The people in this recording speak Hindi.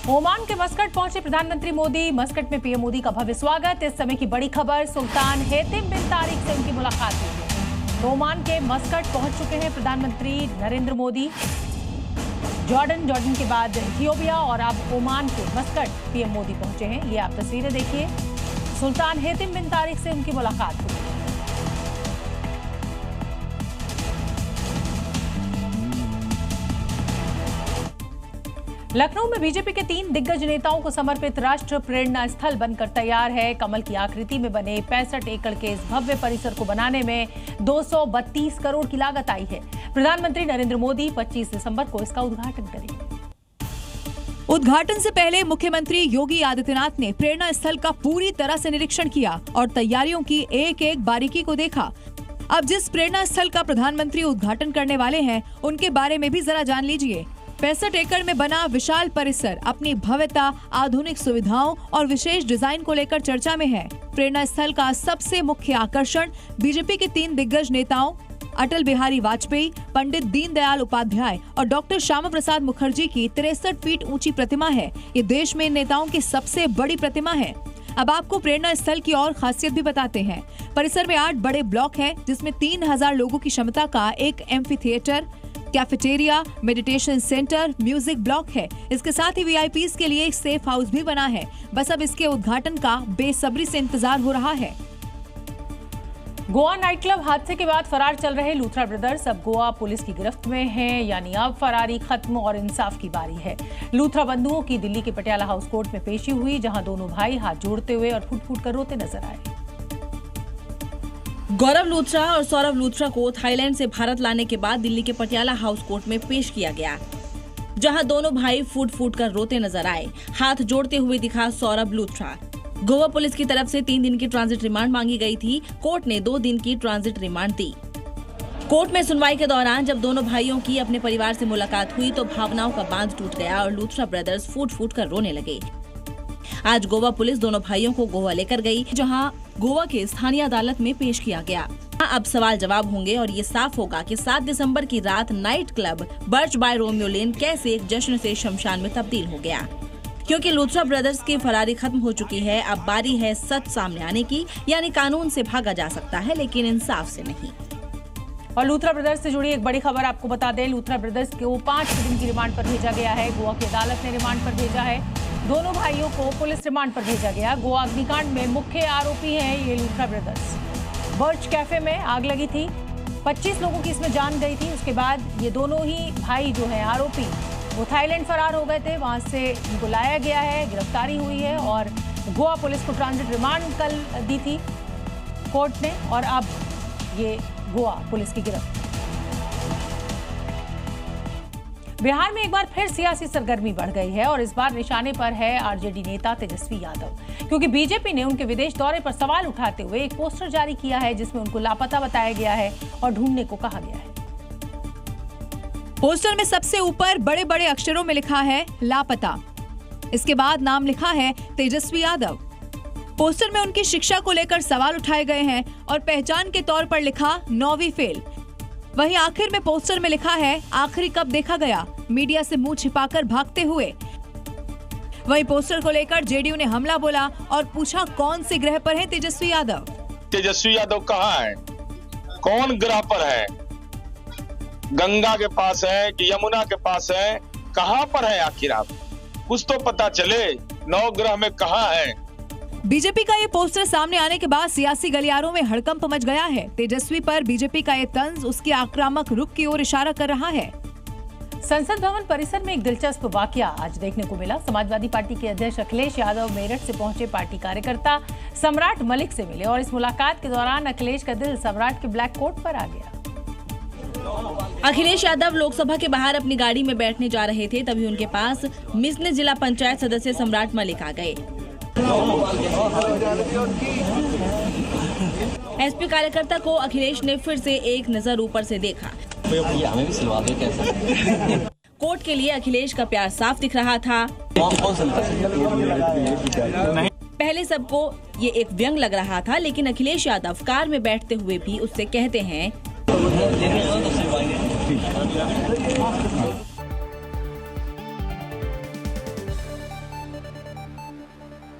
ओमान के मस्कट पहुंचे प्रधानमंत्री मोदी। मस्कट में पीएम मोदी का भव्य स्वागत। इस समय की बड़ी खबर, सुल्तान हेतिम बिन तारिक से उनकी मुलाकात हुई है। तो ओमान के मस्कट पहुंच चुके हैं प्रधानमंत्री नरेंद्र मोदी। जॉर्डन के बाद इथियोपिया और अब ओमान के मस्कट पीएम मोदी पहुंचे हैं। ये आप तस्वीरें देखिए। सुल्तान हेतिम बिन तारिक से उनकी मुलाकात हुई। लखनऊ में बीजेपी के 3 दिग्गज नेताओं को समर्पित राष्ट्र प्रेरणा स्थल बनकर तैयार है। कमल की आकृति में बने 65 एकड़ के इस भव्य परिसर को बनाने में 232 करोड़ की लागत आई है। प्रधानमंत्री नरेंद्र मोदी 25 दिसंबर को इसका उद्घाटन करेंगे। उद्घाटन से पहले मुख्यमंत्री योगी आदित्यनाथ ने प्रेरणा स्थल का पूरी तरह से निरीक्षण किया और तैयारियों की एक एक बारीकी को देखा। अब जिस प्रेरणा स्थल का प्रधानमंत्री उद्घाटन करने वाले हैं, उनके बारे में भी जरा जान लीजिए। 65 एकड़ में बना विशाल परिसर अपनी भव्यता, आधुनिक सुविधाओं और विशेष डिजाइन को लेकर चर्चा में है। प्रेरणा स्थल का सबसे मुख्य आकर्षण बीजेपी के 3 दिग्गज नेताओं अटल बिहारी वाजपेयी, पंडित दीनदयाल उपाध्याय और डॉक्टर श्यामा प्रसाद मुखर्जी की 63 फीट ऊंची प्रतिमा है। ये देश में इन नेताओं की सबसे बड़ी प्रतिमा है। अब आपको प्रेरणा स्थल की और खासियत भी बताते हैं। परिसर में 8 बड़े ब्लॉक हैं, जिसमें 3000 लोगों की क्षमता का एक amphi theatre, cafeteria, meditation centre, music block है। इसके साथ ही वीआईपीज के लिए एक सेफ हाउस भी बना है। बस अब इसके उद्घाटन का बेसब्री से इंतजार हो रहा है। गोवा नाइट क्लब हादसे के बाद फरार चल रहे लूथरा ब्रदर्स अब गोवा पुलिस की गिरफ्त में हैं। यानी अब फरारी खत्म और इंसाफ की बारी है। लूथरा बंधुओं की दिल्ली के पटियाला हाउस कोर्ट में पेशी हुई, जहां दोनों भाई हाथ जोड़ते हुए और फूट-फूट कर रोते नजर आए। गौरव लूथरा और सौरभ लूथरा को थाईलैंड से भारत लाने के बाद दिल्ली के पटियाला हाउस कोर्ट में पेश किया गया, जहां दोनों भाई फूट-फूट कर रोते नजर आए। हाथ जोड़ते हुए दिखा सौरभ लूथरा। गोवा पुलिस की तरफ से 3 दिन की ट्रांजिट रिमांड मांगी गई थी। कोर्ट ने 2 दिन की ट्रांजिट रिमांड दी। कोर्ट में सुनवाई के दौरान जब दोनों भाइयों की अपने परिवार से मुलाकात हुई तो भावनाओं का बांध टूट गया और लूथरा ब्रदर्स फूट-फूट कर रोने लगे। आज गोवा पुलिस दोनों भाइयों को गोवा लेकर गई, जहां गोवा के स्थानीय अदालत में पेश किया गया। अब सवाल जवाब होंगे और ये साफ होगा कि 7 दिसंबर की रात night club Birch by Romeo Lane कैसे एक जश्न से शमशान में तब्दील हो गया। क्योंकि लूथरा ब्रदर्स की फरारी खत्म हो चुकी है, अब बारी है सच सामने आने की। यानी कानून से भागा जा सकता है, लेकिन इंसाफ से नहीं। और लूथरा ब्रदर्स से जुड़ी एक बड़ी खबर आपको बता दें। लूथरा ब्रदर्स को 5 दिन की रिमांड पर भेजा गया है। गोवा की अदालत ने रिमांड पर भेजा है। दोनों भाइयों को पुलिस रिमांड पर भेजा गया। गोवा अग्निकांड में मुख्य आरोपी हैं ये लूथरा ब्रदर्स। बर्च कैफे में आग लगी थी, 25 लोगों की इसमें जान गई थी। उसके बाद ये दोनों ही भाई जो है आरोपी, वो थाईलैंड फरार हो गए थे। वहां से इनको लाया गया है, गिरफ्तारी हुई है और गोवा पुलिस को ट्रांजिट रिमांड कल दी थी कोर्ट ने, और अब ये गोवा पुलिस की गिरफ्त। बिहार में एक बार फिर सियासी सरगर्मी बढ़ गई है और इस बार निशाने पर है आरजेडी नेता तेजस्वी यादव, क्योंकि बीजेपी ने उनके विदेश दौरे पर सवाल उठाते हुए एक पोस्टर जारी किया है, जिसमें उनको लापता बताया गया है और ढूंढने को कहा गया है। पोस्टर में सबसे ऊपर बड़े बड़े अक्षरों में लिखा है लापता। इसके बाद नाम लिखा है तेजस्वी यादव। पोस्टर में उनकी शिक्षा को लेकर सवाल उठाए गए हैं और पहचान के तौर पर लिखा 9वीं फेल। वहीं आखिर में पोस्टर में लिखा है आखिरी कब देखा गया, मीडिया से मुंह छिपाकर भागते हुए। वहीं पोस्टर को लेकर जेडीयू ने हमला बोला और पूछा कौन से ग्रह पर है तेजस्वी यादव। तेजस्वी यादव कहाँ है, कौन ग्रह पर है, गंगा के पास है कि यमुना के पास है, कहाँ पर है आखिर आप, कुछ तो पता चले, 9 ग्रह में कहाँ है। बीजेपी का ये पोस्टर सामने आने के बाद सियासी गलियारों में हड़कंप मच गया है। तेजस्वी पर बीजेपी का ये तंज उसके आक्रामक रुख की ओर इशारा कर रहा है। संसद भवन परिसर में एक दिलचस्प वाकया आज देखने को मिला। समाजवादी पार्टी के अध्यक्ष अखिलेश यादव मेरठ से पहुंचे पार्टी कार्यकर्ता सम्राट मलिक से मिले और इस मुलाकात के दौरान अखिलेश का दिल सम्राट के ब्लैक कोट पर आ गया। अखिलेश यादव लोकसभा के बाहर अपनी गाड़ी में बैठने जा रहे थे, तभी उनके पास मिसने जिला पंचायत सदस्य सम्राट मलिक आ गए। एसपी कार्यकर्ता को अखिलेश ने फिर से एक नजर ऊपर से देखा। हमें भी सिलवा दो कैसा? कोर्ट के लिए अखिलेश का प्यार साफ दिख रहा था। पहले सबको ये एक व्यंग लग रहा था, लेकिन अखिलेश यादव कार में बैठते हुए भी उससे कहते हैं